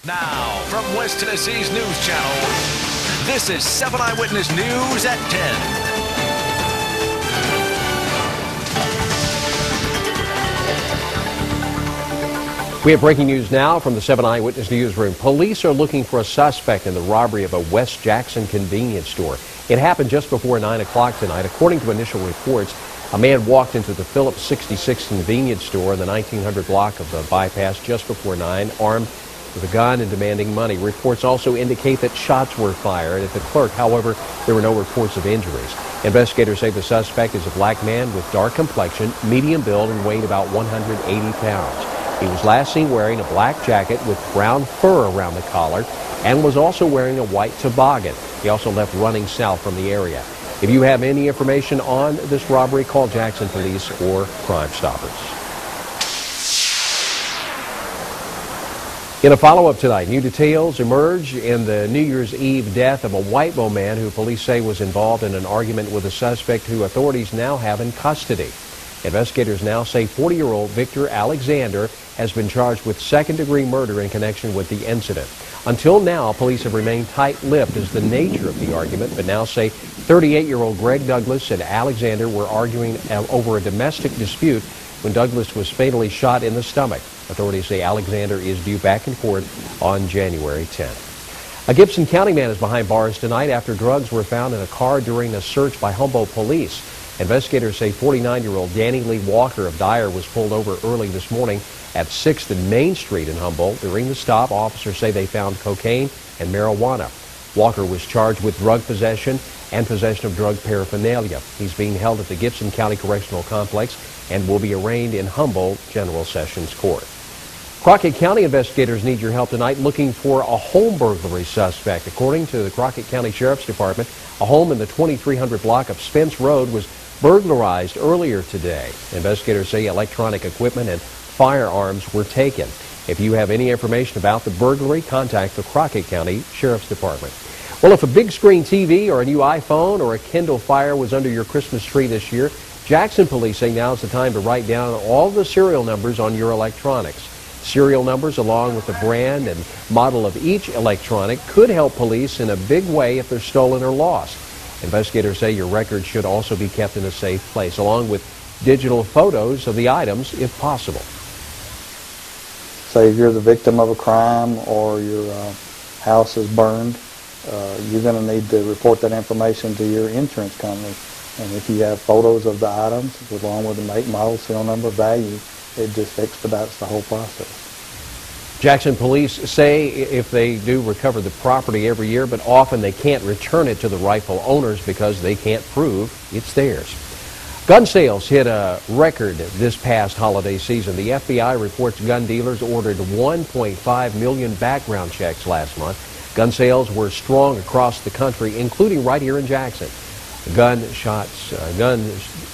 Now, from West Tennessee's News Channel, this is 7 Eyewitness News at 10. We have breaking news now from the 7 Eyewitness Newsroom. Police are looking for a suspect in the robbery of a West Jackson convenience store. It happened just before 9 o'clock tonight. According to initial reports, a man walked into the Phillips 66 convenience store in the 1900 block of the bypass just before 9, armed with a gun and demanding money. Reports also indicate that shots were fired at the clerk. However, there were no reports of injuries. Investigators say the suspect is a black man with dark complexion, medium build, and weighed about 180 pounds. He was last seen wearing a black jacket with brown fur around the collar and was also wearing a white toboggan. He also left running south from the area. If you have any information on this robbery, call Jackson Police or Crime Stoppers. In a follow-up tonight, new details emerge in the New Year's Eve death of a Whiteville man who police say was involved in an argument with a suspect who authorities now have in custody. Investigators now say 40-year-old Victor Alexander has been charged with second-degree murder in connection with the incident. Until now, police have remained tight-lipped as the nature of the argument, but now say 38-year-old Greg Douglas and Alexander were arguing over a domestic dispute when Douglas was fatally shot in the stomach. Authorities say Alexander is due back in court on January 10th. A Gibson County man is behind bars tonight after drugs were found in a car during a search by Humboldt police. Investigators say 49-year-old Danny Lee Walker of Dyer was pulled over early this morning at 6th and Main Street in Humboldt. During the stop, officers say they found cocaine and marijuana. Walker was charged with drug possession and possession of drug paraphernalia. He's being held at the Gibson County Correctional Complex and will be arraigned in Humboldt General Sessions Court. Crockett County investigators need your help tonight looking for a home burglary suspect. According to the Crockett County Sheriff's Department, a home in the 2300 block of Spence Road was burglarized earlier today. Investigators say electronic equipment and firearms were taken. If you have any information about the burglary, contact the Crockett County Sheriff's Department. Well, if a big screen TV or a new iPhone or a Kindle Fire was under your Christmas tree this year, Jackson Police say now is the time to write down all the serial numbers on your electronics. Serial numbers along with the brand and model of each electronic could help police in a big way if they're stolen or lost. Investigators say your records should also be kept in a safe place, along with digital photos of the items if possible. Say if you're the victim of a crime or your house is burned, you're going to need to report that information to your insurance company. And if you have photos of the items along with the make, model, serial number, value, it just expedites the whole process. Jackson Police say if they do recover the property every year, but often they can't return it to the rightful owners because they can't prove it's theirs. Gun sales hit a record this past holiday season. The FBI reports gun dealers ordered 1.5 million background checks last month. Gun sales were strong across the country, including right here in Jackson. Guns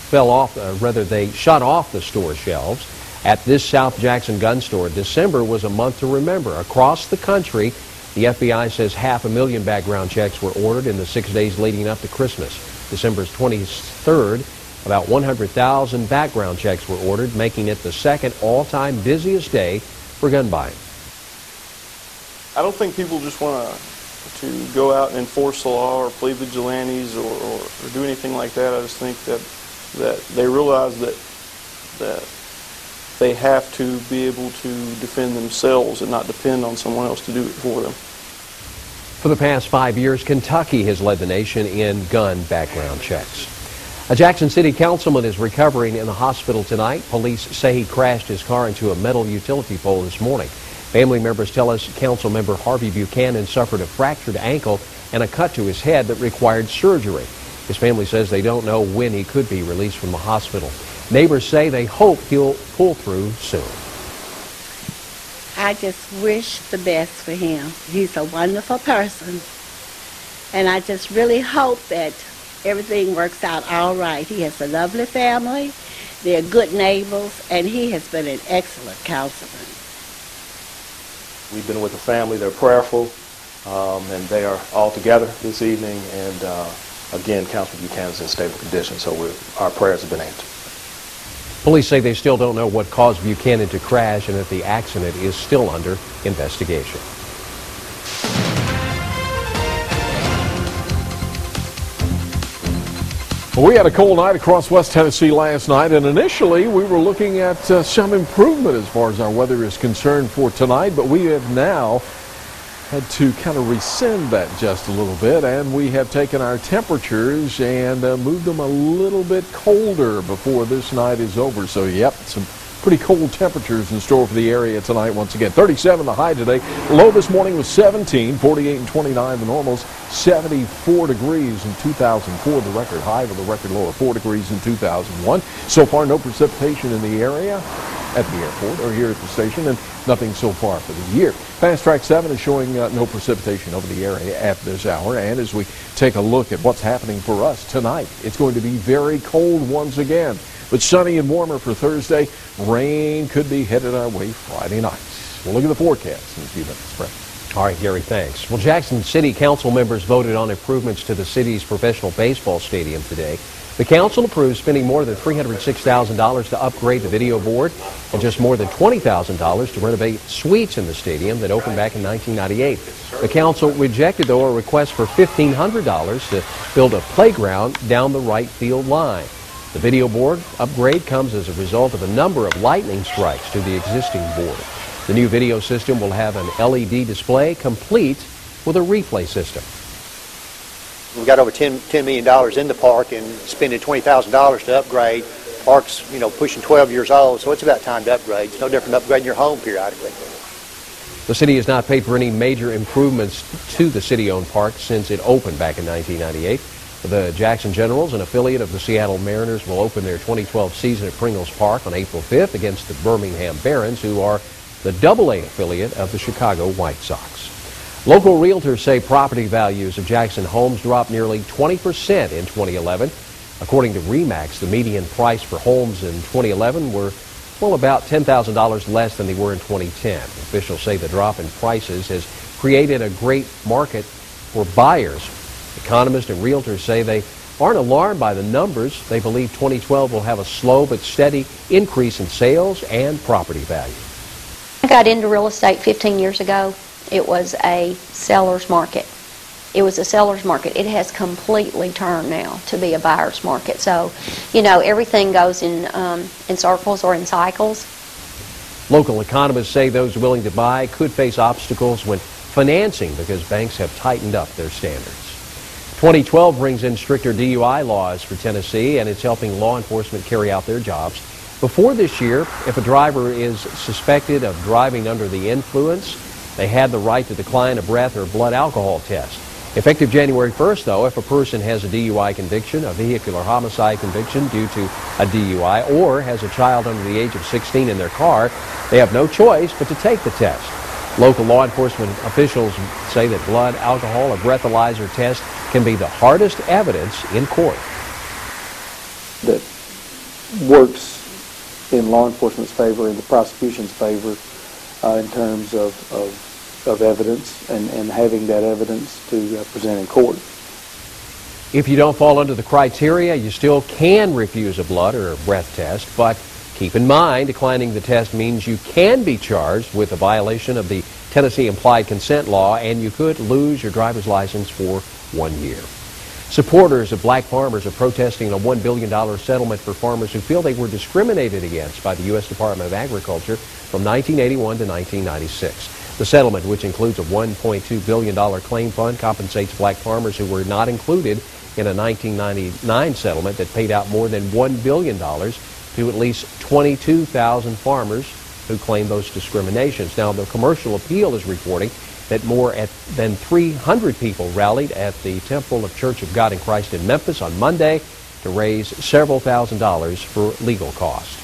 fell off, they shut off the store shelves. At this South Jackson gun store, December was a month to remember. Across the country, the FBI says 500,000 background checks were ordered in the 6 days leading up to Christmas. December's 23rd, about 100,000 background checks were ordered, making it the second all-time busiest day for gun buying. I don't think people just want to go out and enforce the law or play vigilantes or do anything like that. I just think that they realize that they have to be able to defend themselves and not depend on someone else to do it for them. For the past 5 years, Kentucky has led the nation in gun background checks. A Jackson City councilman is recovering in the hospital tonight. Police say he crashed his car into a metal utility pole this morning. Family members tell us council member Harvey Buchanan suffered a fractured ankle and a cut to his head that required surgery. His family says they don't know when he could be released from the hospital. Neighbors say they hope he'll pull through soon. I just wish the best for him. He's a wonderful person, and I just really hope that everything works out all right. He has a lovely family, they're good neighbors, and he has been an excellent councilman. We've been with the family, they're prayerful, and they are all together this evening, and again, Councilman Buchanan's in stable condition, so our prayers have been answered. Police say they still don't know what caused Buchanan to crash and that the accident is still under investigation. We had a cold night across West Tennessee last night, and initially we were looking at some improvement as far as our weather is concerned for tonight, but we have now had to kind of rescind that just a little bit, and we have taken our temperatures and moved them a little bit colder before this night is over. So, yep, some pretty cold temperatures in store for the area tonight once again. 37 the high today. Low this morning was 17, 48 and 29 the normals, 74 degrees in 2004, the record high, with a record low of 4 degrees in 2001. So far, no precipitation in the area at the airport or here at the station, and nothing so far for the year. Fast Track 7 is showing no precipitation over the area at this hour, and as we take a look at what's happening for us tonight, it's going to be very cold once again, but sunny and warmer for Thursday. Rain could be headed our way Friday night. We'll look at the forecast in a few minutes. Fred. All right, Gary, thanks. Well, Jackson City Council members voted on improvements to the city's professional baseball stadium today. The council approved spending more than $306,000 to upgrade the video board and just more than $20,000 to renovate suites in the stadium that opened back in 1998. The council rejected, though, a request for $1,500 to build a playground down the right field line. The video board upgrade comes as a result of a number of lightning strikes to the existing board. The new video system will have an LED display complete with a replay system. We've got over $10 million in the park and spending $20,000 to upgrade. Park's, pushing 12 years old, so it's about time to upgrade. It's no different than upgrading your home periodically. The city has not paid for any major improvements to the city-owned park since it opened back in 1998. The Jackson Generals, an affiliate of the Seattle Mariners, will open their 2012 season at Pringles Park on April 5th against the Birmingham Barons, who are the AA affiliate of the Chicago White Sox. Local realtors say property values of Jackson homes dropped nearly 20% in 2011. According to RE/MAX, the median price for homes in 2011 were, about $10,000 less than they were in 2010. Officials say the drop in prices has created a great market for buyers. Economists and realtors say they aren't alarmed by the numbers. They believe 2012 will have a slow but steady increase in sales and property value. I got into real estate 15 years ago. It was a seller's market. It was a seller's market. It has completely turned now to be a buyer's market. So, everything goes in circles or in cycles. Local economists say those willing to buy could face obstacles when financing because banks have tightened up their standards. 2012 brings in stricter DUI laws for Tennessee, and it's helping law enforcement carry out their jobs. Before this year, if a driver is suspected of driving under the influence, they had the right to decline a breath or blood alcohol test. Effective January 1st, though, if a person has a DUI conviction, a vehicular homicide conviction due to a DUI, or has a child under the age of 16 in their car, they have no choice but to take the test. Local law enforcement officials say that blood, alcohol, or breathalyzer tests can be the hardest evidence in court. That works in law enforcement's favor, in the prosecution's favor, in terms of evidence and having that evidence to present in court. If you don't fall under the criteria, you still can refuse a blood or a breath test, but keep in mind, declining the test means you can be charged with a violation of the Tennessee Implied Consent Law, and you could lose your driver's license for 1 year. Supporters of black farmers are protesting a $1 billion settlement for farmers who feel they were discriminated against by the U.S. Department of Agriculture from 1981 to 1996. The settlement, which includes a $1.2 billion claim fund, compensates black farmers who were not included in a 1999 settlement that paid out more than $1 billion to at least 22,000 farmers who claim those discriminations. Now, the Commercial Appeal is reporting that more than 300 people rallied at the Temple of Church of God in Christ in Memphis on Monday to raise several $1,000s for legal costs.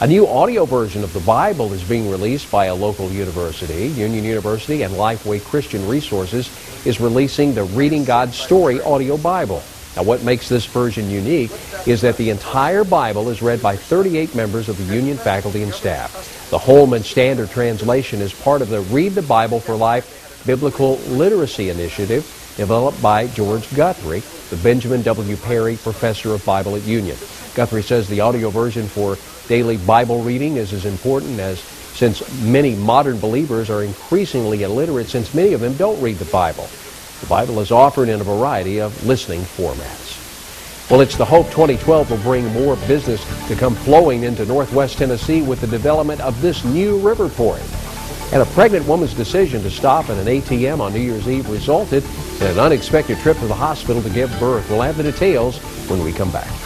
A new audio version of the Bible is being released by a local university. Union University and Lifeway Christian Resources is releasing the Reading God's Story audio Bible. Now, what makes this version unique is that the entire Bible is read by 38 members of the Union faculty and staff. The Holman Standard Translation is part of the Read the Bible for Life Biblical Literacy Initiative developed by George Guthrie, the Benjamin W. Perry Professor of Bible at Union. Guthrie says the audio version for daily Bible reading is as important since many modern believers are increasingly illiterate, since many of them don't read the Bible. The Bible is offered in a variety of listening formats. Well, it's the hope 2012 will bring more business to come flowing into Northwest Tennessee with the development of this new river port. And a pregnant woman's decision to stop at an ATM on New Year's Eve resulted in an unexpected trip to the hospital to give birth. We'll have the details when we come back.